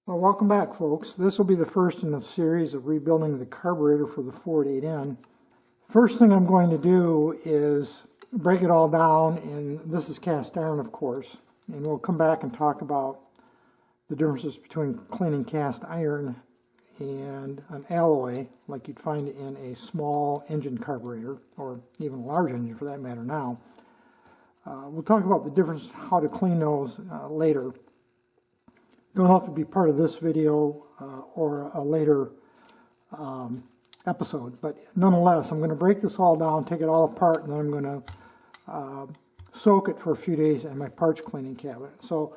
Well, welcome back, folks. This will be the first in a series of rebuilding the carburetor for the Ford 8N. First thing I'm going to do is break it all down, and this is cast iron, of course, and we'll come back and talk about the differences between cleaning cast iron and an alloy, like you'd find in a small engine carburetor, or even a large engine for that matter now. We'll talk about the difference, how to clean those later. Don't have to be part of this video or a later episode, but nonetheless, I'm going to break this all down, take it all apart, and then I'm going to soak it for a few days in my parts cleaning cabinet. So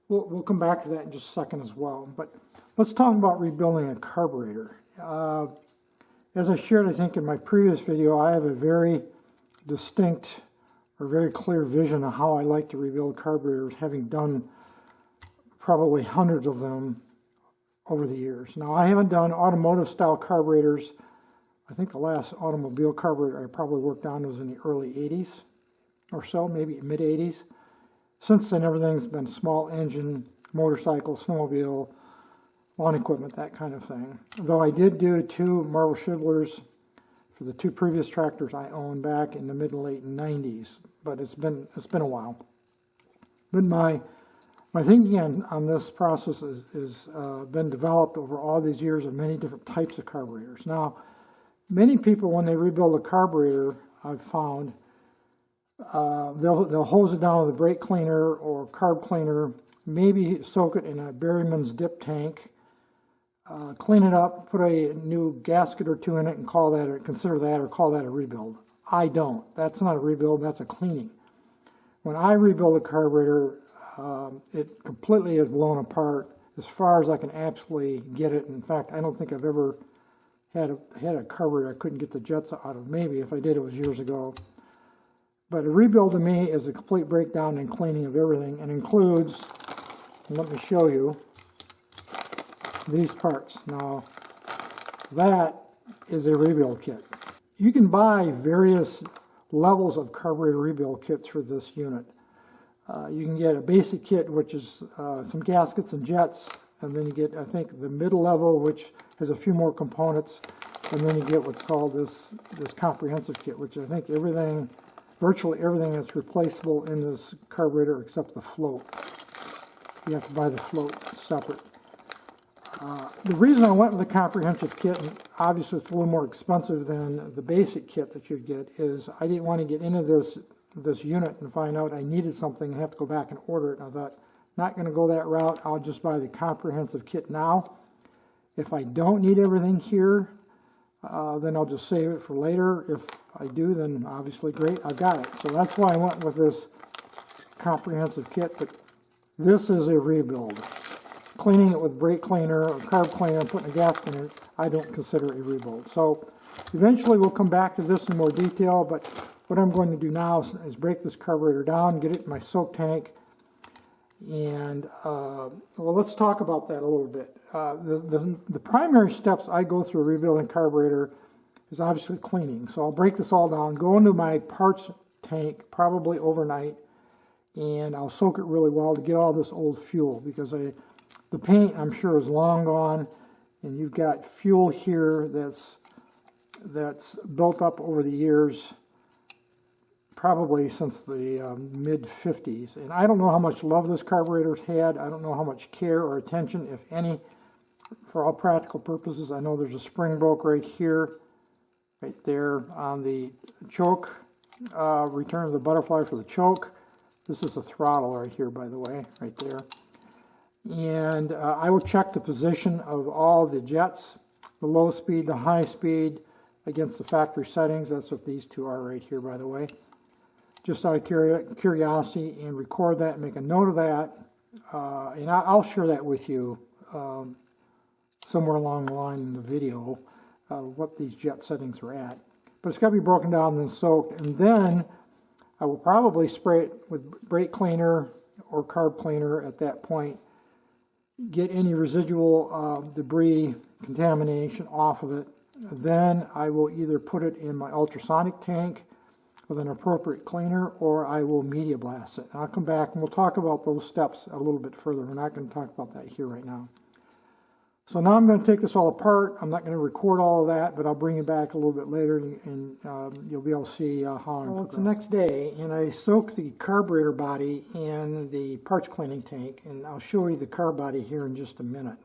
we'll come back to that in just a second as well. But let's talk about rebuilding a carburetor. As I shared, I think, in my previous video, I have a very distinct or very clear vision of how I like to rebuild carburetors, having done probably hundreds of them over the years. Now, I haven't done automotive style carburetors. I think the last automobile carburetor I probably worked on was in the early 80s or so, maybe mid 80s. Since then, everything's been small engine, motorcycle, snowmobile, lawn equipment, that kind of thing. Though I did do 2 Marvel Shivlers for the 2 previous tractors I owned back in the mid and late 90s, but it's been a while. But my thinking on this process is been developed over all these years of many different types of carburetors. Now, many people, when they rebuild a carburetor, I've found, they'll hose it down with a brake cleaner or carb cleaner, maybe soak it in a Berryman's dip tank, clean it up, put a new gasket or 2 in it, and call that, or consider that, or call that a rebuild. I don't. That's not a rebuild, that's a cleaning. When I rebuild a carburetor, it completely is blown apart as far as I can absolutely get it. In fact, I don't think I've ever had a carburetor I couldn't get the jets out of. Maybe if I did, it was years ago. But a rebuild to me is a complete breakdown and cleaning of everything, and includes, and let me show you, these parts. Now, that is a rebuild kit. You can buy various levels of carburetor rebuild kits for this unit. You can get a basic kit, which is some gaskets and jets, and then you get, I think, the middle level, which has a few more components, and then you get what's called this comprehensive kit, which I think everything, virtually everything that's replaceable in this carburetor except the float. You have to buy the float separate. The reason I went with the comprehensive kit, and obviously it's a little more expensive than the basic kit that you'd get, is I didn't want to get into this unit and find out I needed something and have to go back and order it. And I thought, not going to go that route. I'll just buy the comprehensive kit now. If I don't need everything here, then I'll just save it for later. If I do, then obviously great, I've got it. So that's why I went with this comprehensive kit. But this is a rebuild. Cleaning it with brake cleaner or carb cleaner and putting a gasket in it, I don't consider a rebuild. So eventually we'll come back to this in more detail, but what I'm going to do now is break this carburetor down, get it in my soak tank, and well, let's talk about that a little bit. The primary steps I go through rebuilding carburetor is obviously cleaning. So I'll break this all down, go into my parts tank probably overnight, and I'll soak it really well to get all this old fuel, because the paint, I'm sure, is long gone, and you've got fuel here that's built up over the years, probably since the mid-50s. And I don't know how much love this carburetor's had. I don't know how much care or attention, if any, for all practical purposes. I know there's a spring broke right here, right there on the choke. Return of the butterfly for the choke. This is the throttle right here, by the way, right there. And I will check the position of all the jets, the low speed, the high speed, against the factory settings. That's what these 2 are right here, by the way. Just out of curiosity, and record that and make a note of that. And I'll share that with you somewhere along the line in the video, what these jet settings are at. But it's got to be broken down and then soaked. And then I will probably spray it with brake cleaner or carb cleaner at that point. Get any residual debris, contamination off of it. Then I will either put it in my ultrasonic tank with an appropriate cleaner, or I will media blast it. And I'll come back and we'll talk about those steps a little bit further. We're not going to talk about that here right now. So now I'm going to take this all apart. I'm not going to record all of that, but I'll bring you back a little bit later, and you'll be able to see how I'm. Well, it's the next day, and I soaked the carburetor body in the parts cleaning tank, and I'll show you the carb body here in just a minute.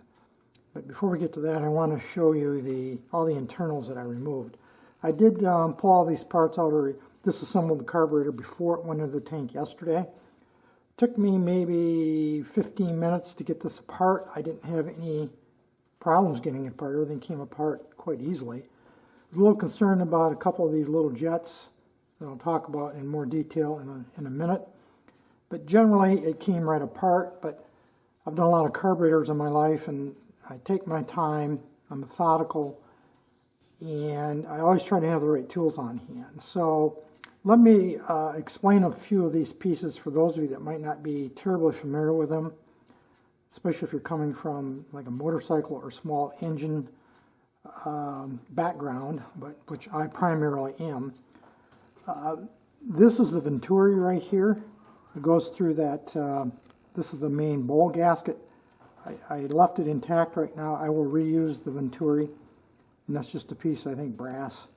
But before we get to that, I want to show you all the internals that I removed. I did pull all these parts out, or disassemble the carburetor before it went into the tank yesterday. It took me maybe 15 minutes to get this apart. I didn't have any problems getting it apart. Everything came apart quite easily. I was a little concerned about a couple of these little jets that I'll talk about in more detail in a minute. But generally, it came right apart. But I've done a lot of carburetors in my life, and I take my time. I'm methodical, and I always try to have the right tools on hand. So let me explain a few of these pieces for those of you that might not be terribly familiar with them, especially if you're coming from like a motorcycle or small engine background, but which I primarily am. This is the Venturi right here. It goes through that, this is the main bowl gasket. I left it intact right now. I will reuse the Venturi, and that's just a piece, I think, brass.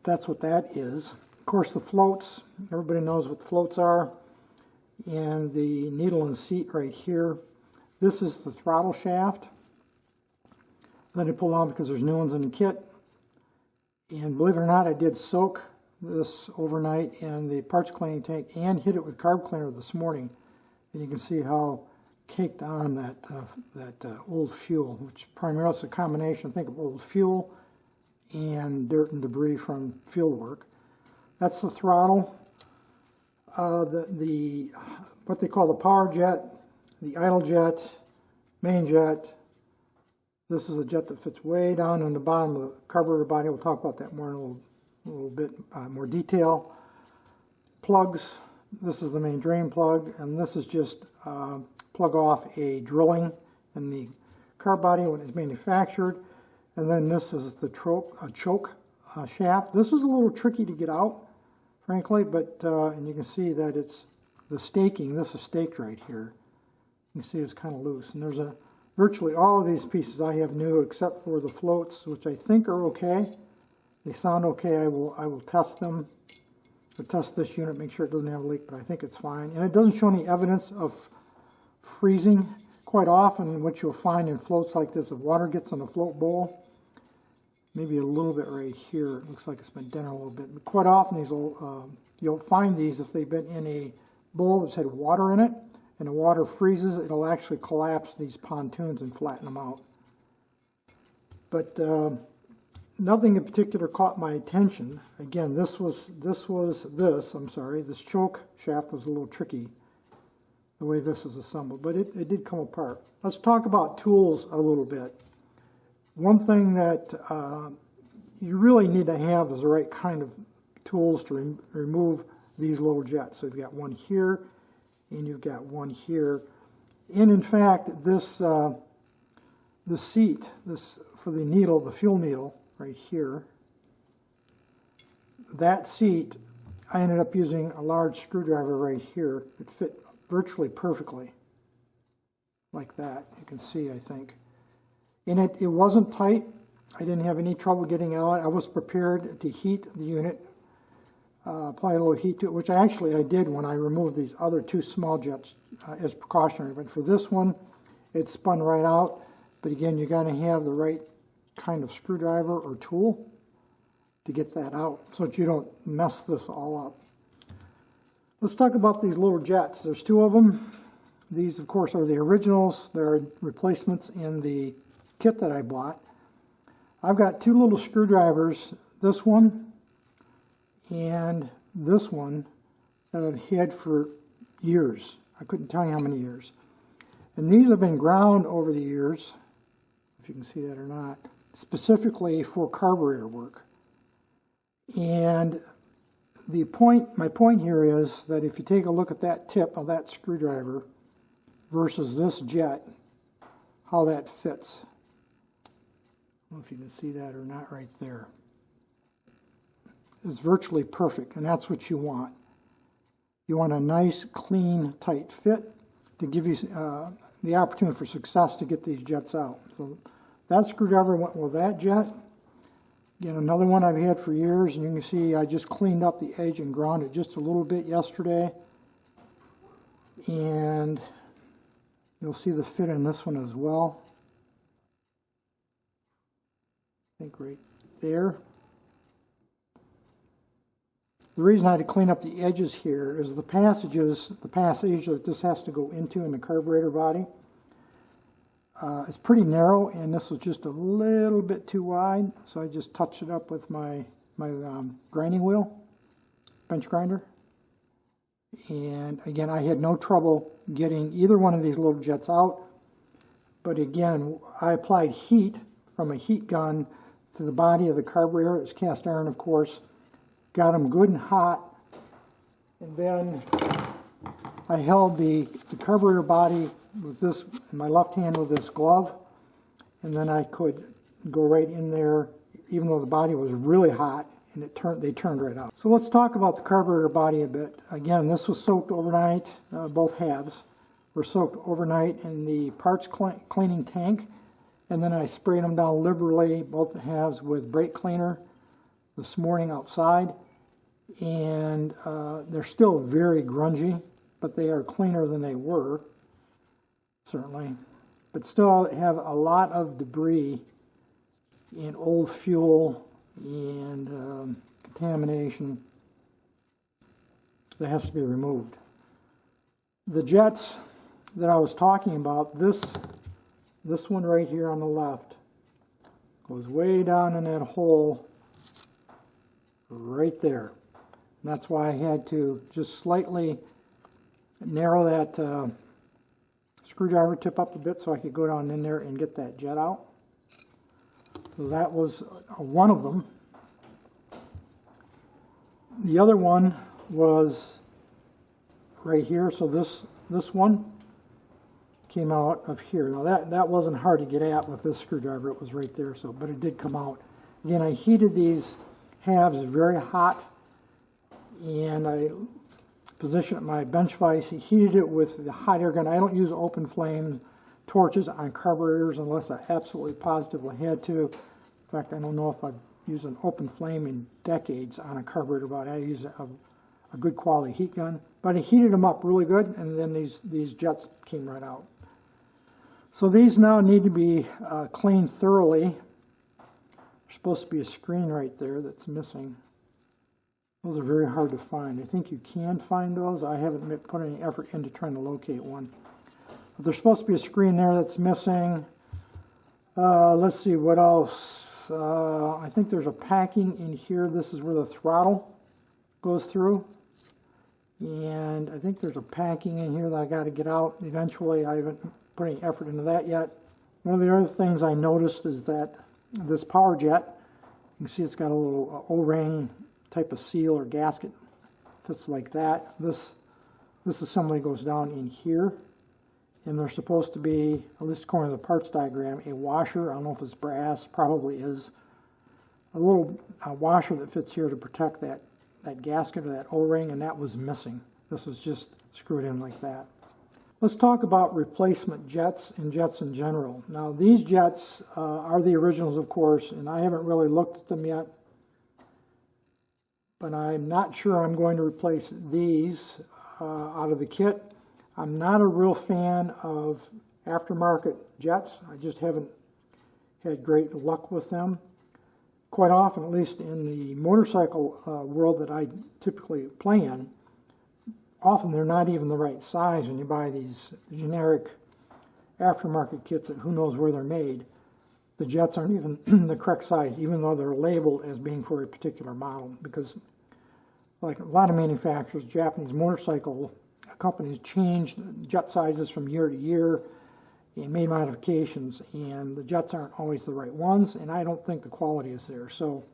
That's what that is. Of course, the floats, everybody knows what the floats are. And the needle and seat right here. This is the throttle shaft. Then I pull out because there's new ones in the kit. And believe it or not, I did soak this overnight in the parts cleaning tank and hit it with carb cleaner this morning. And you can see how caked on that old fuel, which primarily is a combination, think of old fuel and dirt and debris from field work. That's the throttle. What they call the power jet, the idle jet, main jet. This is a jet that fits way down in the bottom of the carburetor body. We'll talk about that more in a little bit more detail. Plugs. This is the main drain plug, and this is just plug off a drilling in the carb body when it's manufactured. And then this is the choke shaft. This was a little tricky to get out, frankly, but and you can see that it's the staking. This is staked right here. You can see it's kind of loose. And there's virtually all of these pieces I have new except for the floats, which I think are okay. They sound okay. I will test them. I'll test this unit, make sure it doesn't have a leak, but I think it's fine. And it doesn't show any evidence of freezing. Quite often, what you'll find in floats like this, if water gets in a float bowl, maybe a little bit right here, it looks like it's been dented a little bit. But quite often, you'll find these if they've been in a bowl that's had water in it, and the water freezes, it'll actually collapse these pontoons and flatten them out. But nothing in particular caught my attention. Again, this choke shaft was a little tricky, the way this is assembled, but it did come apart. Let's talk about tools a little bit. One thing that you really need to have is the right kind of tools to remove these little jets. So you've got one here, and you've got one here. And in fact, the seat, for the needle, the fuel needle, right here, that seat, I ended up using a large screwdriver right here. It fit virtually perfectly, like that. You can see, I think. And it wasn't tight. I didn't have any trouble getting it out. I was prepared to heat the unit, apply a little heat to it, which I did when I removed these other two small jets as precautionary. But for this one, it spun right out. But again, you got to have the right kind of screwdriver or tool to get that out so that you don't mess this all up. Let's talk about these little jets. There's two of them. These, of course, are the originals. There are replacements in the kit that I bought. I've got two little screwdrivers, this one and this one, that I've had for years. I couldn't tell you how many years. And these have been ground over the years, if you can see that or not, specifically for carburetor work. And my point here is that if you take a look at that tip of that screwdriver versus this jet, how that fits. I don't know if you can see that or not right there. It's virtually perfect, and that's what you want. You want a nice, clean, tight fit to give you the opportunity for success to get these jets out. So that screwdriver went with that jet. Again, another one I've had for years, and you can see I just cleaned up the edge and ground it just a little bit yesterday. And you'll see the fit in this one as well. I think right there. The reason I had to clean up the edges here is the passage that this has to go into in the carburetor body is pretty narrow, and this was just a little bit too wide, so I just touched it up with my grinding wheel, bench grinder. And again, I had no trouble getting either one of these little jets out, but again, I applied heat from a heat gun to the body of the carburetor. It's cast iron, of course. Got them good and hot, and then I held the carburetor body with this in my left hand with this glove, and then I could go right in there, even though the body was really hot, and they turned right out. So let's talk about the carburetor body a bit. Again, this was soaked overnight. Both halves were soaked overnight in the parts cleaning tank, and then I sprayed them down liberally, both halves, with brake cleaner this morning outside, and they're still very grungy, but they are cleaner than they were, certainly, but still have a lot of debris and old fuel and contamination that has to be removed. The jets that I was talking about, this one right here on the left goes way down in that hole right there. And that's why I had to just slightly narrow that screwdriver tip up a bit so I could go down in there and get that jet out. So that was one of them. The other one was right here. So this one came out of here. Now that wasn't hard to get at with this screwdriver. It was right there. But it did come out. Again, I heated these halves very hot, and I positioned my bench vise. I heated it with the hot air gun. I don't use open flame torches on carburetors unless I absolutely positively had to. In fact, I don't know if I've used an open flame in decades on a carburetor, but I use a good quality heat gun. But I heated them up really good, and then these jets came right out. So these now need to be cleaned thoroughly. There's supposed to be a screen right there that's missing. Those are very hard to find. I think you can find those. I haven't put any effort into trying to locate one. But there's supposed to be a screen there that's missing. Let's see what else. I think there's a packing in here. This is where the throttle goes through. And I think there's a packing in here that I got to get out eventually. I haven't put any effort into that yet. One of the other things I noticed is that this power jet, you can see it's got a little O-ring type of seal or gasket, fits like that. This assembly goes down in here, and there's supposed to be, at least according to the parts diagram, a washer. I don't know if it's brass, probably is. A little washer that fits here to protect that gasket or that O-ring, and that was missing. This was just screwed in like that. Let's talk about replacement jets and jets in general. Now these jets are the originals, of course, and I haven't really looked at them yet, but I'm not sure I'm going to replace these out of the kit. I'm not a real fan of aftermarket jets. I just haven't had great luck with them. Quite often, at least in the motorcycle world that I typically play in, often they're not even the right size when you buy these generic aftermarket kits that who knows where they're made. The jets aren't even the correct size, even though they're labeled as being for a particular model, because like a lot of manufacturers, Japanese motorcycle companies change jet sizes from year to year and made modifications, and the jets aren't always the right ones, and I don't think the quality is there. So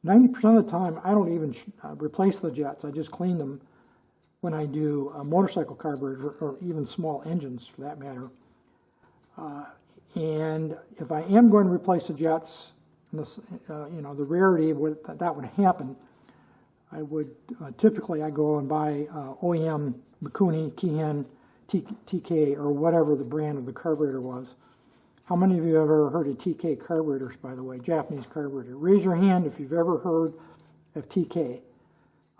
90% of the time, I don't even replace the jets. I just clean them when I do a motorcycle carburetor, or even small engines for that matter. And if I am going to replace the jets, this, the rarity that would happen, I would typically I go and buy OEM Mikuni Keihin TK or whatever the brand of the carburetor was. How many of you have ever heard of TK carburetors, by the way, Japanese carburetor? Raise your hand if you've ever heard of TK.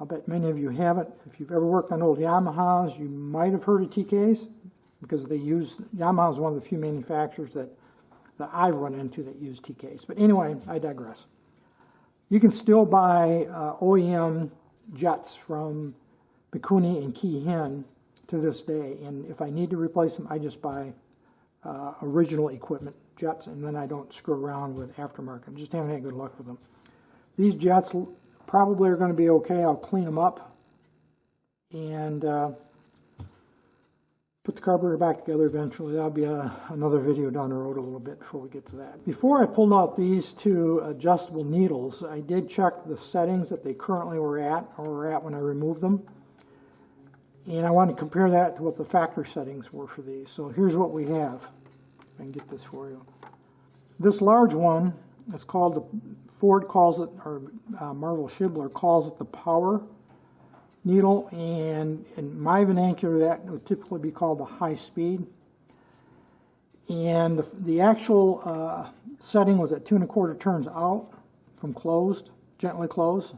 I'll bet many of you haven't. If you've ever worked on old Yamahas, you might have heard of TKs because Yamaha is one of the few manufacturers that I've run into that use TKs. But anyway, I digress. You can still buy OEM jets from Mikuni and Keihin to this day, and if I need to replace them, I just buy original equipment jets, and then I don't screw around with aftermarket. I just haven't had good luck with them. These jets probably are going to be okay. I'll clean them up and put the carburetor back together eventually. That'll be another video down the road a little bit before we get to that. Before I pulled out these two adjustable needles, I did check the settings that they currently were at when I removed them. And I want to compare that to what the factory settings were for these. So here's what we have. If I can get this for you. This large one is called, Ford calls it, or Marvel Schibler calls it the power needle, and in my vernacular that would typically be called the high speed. And the actual setting was at 2 1/4 turns out from closed, gently closed.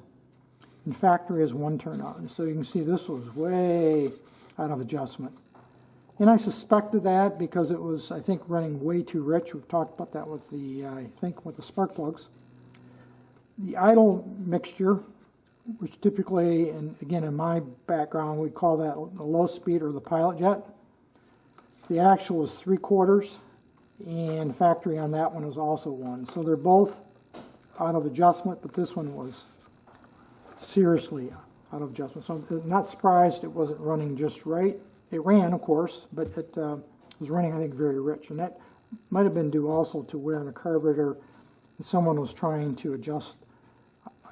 In factory is 1 turn out. And so you can see this was way out of adjustment. And I suspected that because it was, I think, running way too rich. We've talked about that with the, with the spark plugs. The idle mixture, which typically, and again in my background, we call that the low speed or the pilot jet. The actual was 3/4, and factory on that one was also 1. So they're both out of adjustment, but this one was seriously out of adjustment. So I'm not surprised it wasn't running just right. It ran, of course, but it was running, I think, very rich. And that might have been due also to wear in the carburetor. Someone was trying to adjust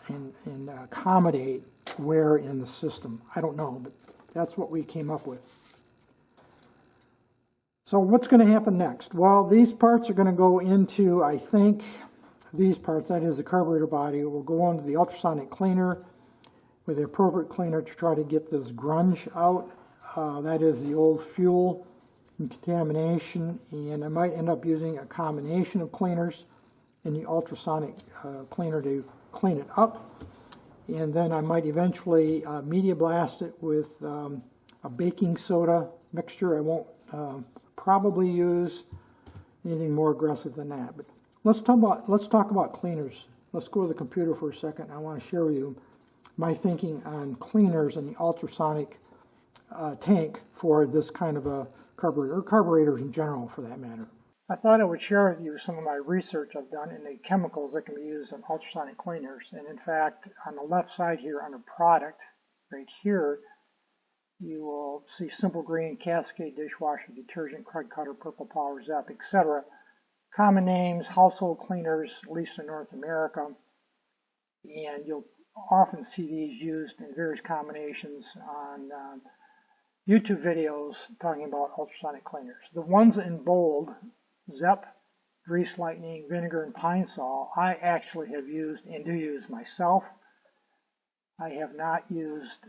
and accommodate wear in the system. I don't know, but that's what we came up with. So what's going to happen next? Well, these parts are going to go into, I think, these parts, that is the carburetor body, will go into the ultrasonic cleaner with the appropriate cleaner to try to get this grunge out. That is the old fuel and contamination, and I might end up using a combination of cleaners in the ultrasonic cleaner to clean it up. And then I might eventually media blast it with a baking soda mixture. I won't probably use anything more aggressive than that. But let's talk about cleaners. Let's go to the computer for a second. I want to share with you my thinking on cleaners and the ultrasonic tank for this kind of a carburetor, or carburetors in general for that matter. I thought I would share with you some of my research I've done in the chemicals that can be used in ultrasonic cleaners. And in fact, on the left side here under product, right here, you will see Simple Green, Cascade dishwasher detergent, Krud Kutter, Purple Power, Zep, etc. Common names, household cleaners, at least in North America. And you'll often see these used in various combinations on YouTube videos talking about ultrasonic cleaners. The ones in bold, Zep, Grease Lightning, Vinegar, and Pine Sol, I actually have used and do use myself. I have not used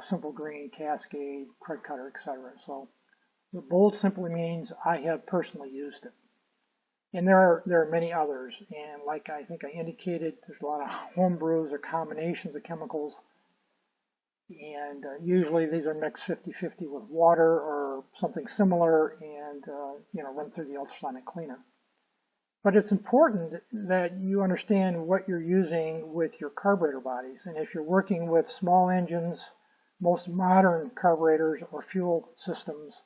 Simple Green, Cascade, Krud Kutter, etc. So the bold simply means I have personally used it. And there are many others, and like I think I indicated, there's a lot of home brews or combinations of chemicals, and usually these are mixed 50-50 with water or something similar, and run through the ultrasonic cleaner. But it's important that you understand what you're using with your carburetor bodies, and if you're working with small engines, most modern carburetors or fuel systems,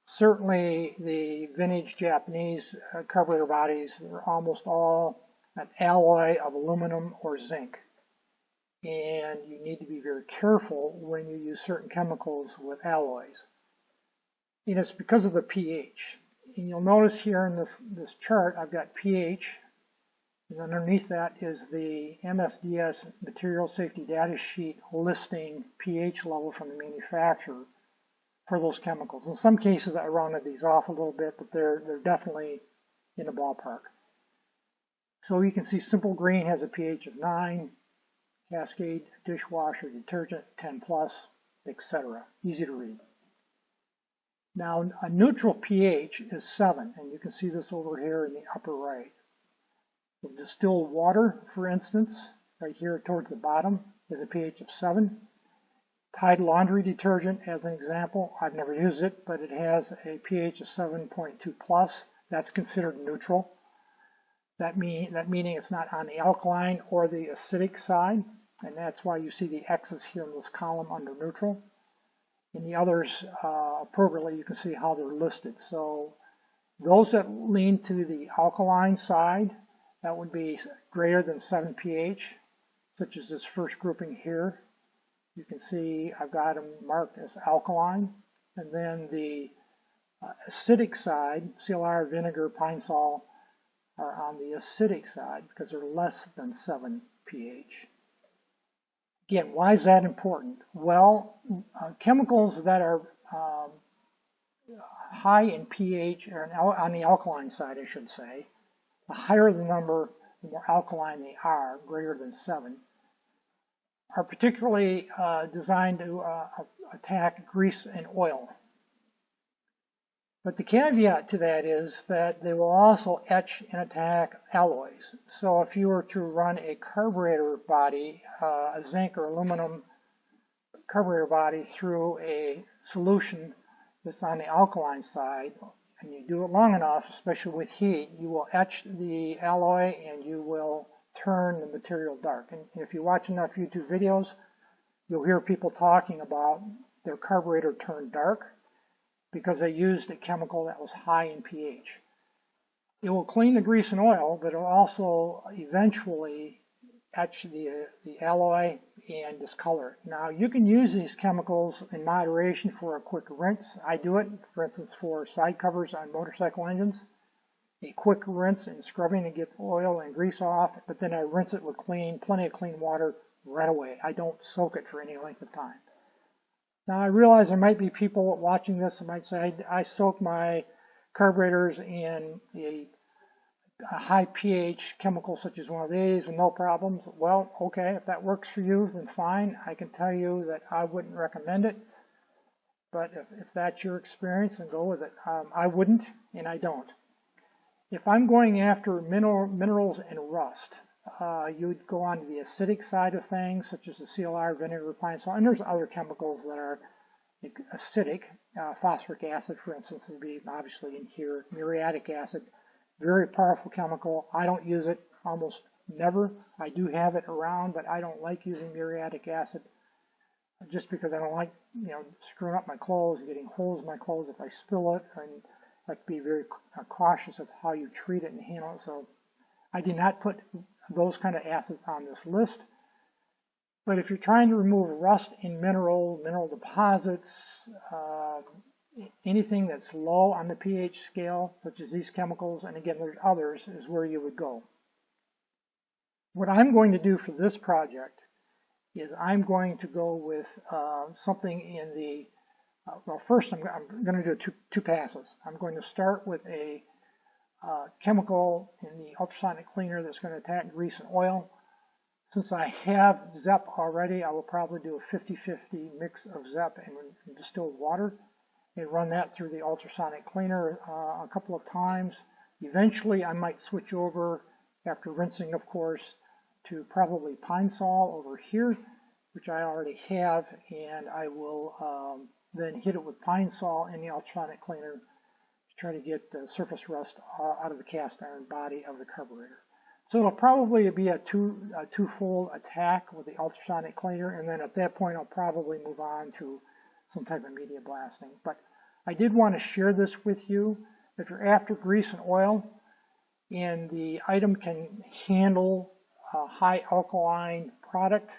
certainly the vintage Japanese carburetor bodies are almost all an alloy of aluminum or zinc. And you need to be very careful when you use certain chemicals with alloys. And it's because of the pH. And you'll notice here in this chart, I've got pH, and underneath that is the MSDS Material Safety Data Sheet listing pH level from the manufacturer for those chemicals. In some cases, I rounded these off a little bit, but they're definitely in the ballpark. So you can see Simple Green has a pH of 9, Cascade dishwasher detergent 10+, etc. Easy to read. Now, a neutral pH is 7, and you can see this over here in the upper right. So distilled water, for instance, right here towards the bottom, is a pH of 7. Tide laundry detergent, as an example, I've never used it, but it has a pH of 7.2 plus. That's considered neutral. That meaning it's not on the alkaline or the acidic side, and that's why you see the X's here in this column under neutral. In the others, appropriately, you can see how they're listed. So those that lean to the alkaline side, that would be greater than 7 pH, such as this first grouping here. You can see I've got them marked as alkaline. And then the acidic side, CLR, vinegar, pine sol, are on the acidic side because they're less than 7 pH. Again, why is that important? Well, chemicals that are high in pH, or on the alkaline side, I should say, the higher the number, the more alkaline they are, greater than 7, are particularly designed to attack grease and oil. But the caveat to that is that they will also etch and attack alloys. So if you were to run a carburetor body, a zinc or aluminum carburetor body through a solution that's on the alkaline side, and you do it long enough, especially with heat, you will etch the alloy and you will turn the material dark. And if you watch enough YouTube videos, you'll hear people talking about their carburetor turned dark because they used a chemical that was high in pH. It will clean the grease and oil, but it will also eventually etch the alloy and discolor it. Now, you can use these chemicals in moderation for a quick rinse. I do it, for instance, for side covers on motorcycle engines. A quick rinse and scrubbing to get oil and grease off, but then I rinse it with plenty of clean water right away. I don't soak it for any length of time. Now, I realize there might be people watching this that might say, I soak my carburetors in a high pH chemical such as one of these with no problems. Well, okay, if that works for you, then fine. I can tell you that I wouldn't recommend it. But if that's your experience, then go with it. I wouldn't, and I don't. If I'm going after minerals and rust, you would go on to the acidic side of things, such as the CLR, vinegar, pine sol, and there's other chemicals that are acidic. Phosphoric acid, for instance, would be obviously in here. Muriatic acid, very powerful chemical. I don't use it almost never. I do have it around, but I don't like using muriatic acid just because I don't like, screwing up my clothes, getting holes in my clothes if I spill it, and I have to be very cautious of how you treat it and handle it. So I did not put those kind of acids on this list. But if you're trying to remove rust in mineral deposits, anything that's low on the pH scale, such as these chemicals, and again there's others, is where you would go. What I'm going to do for this project is I'm going to go with something in the, well, first I'm going to do two passes. I'm going to start with a chemical in the ultrasonic cleaner that's going to attack grease and oil. Since I have ZEP already, I will probably do a 50-50 mix of ZEP and distilled water and run that through the ultrasonic cleaner a couple of times. Eventually, I might switch over, after rinsing, of course, to probably pine sol over here, which I already have, and I will then hit it with pine sol in the ultrasonic cleaner to try to get the surface rust out of the cast iron body of the carburetor. So it'll probably be a twofold attack with the ultrasonic cleaner, and then at that point I'll probably move on to some type of media blasting. But I did want to share this with you. If you're after grease and oil, and the item can handle a high alkaline product,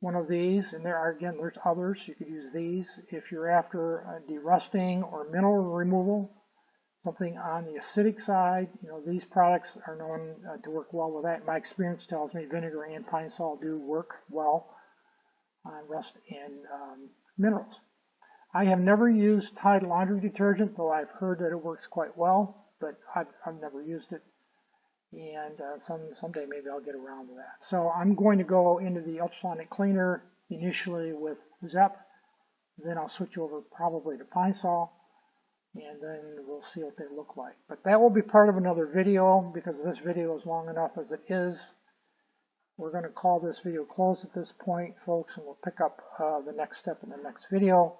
one of these, and there's others, you could use these. If you're after derusting or mineral removal, something on the acidic side, these products are known to work well with that. My experience tells me vinegar and pine sol do work well on rust and minerals. I have never used Tide laundry detergent, though I've heard that it works quite well, but I've never used it, and someday maybe I'll get around to that. So I'm going to go into the ultrasonic cleaner initially with ZEP, then I'll switch over probably to pine sol, and then we'll see what they look like. But that will be part of another video because this video is long enough as it is. We're going to call this video closed at this point, folks, and we'll pick up the next step in the next video.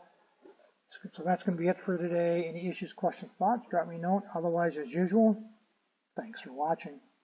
So that's going to be it for today. Any issues, questions, thoughts, drop me a note. Otherwise, as usual, thanks for watching.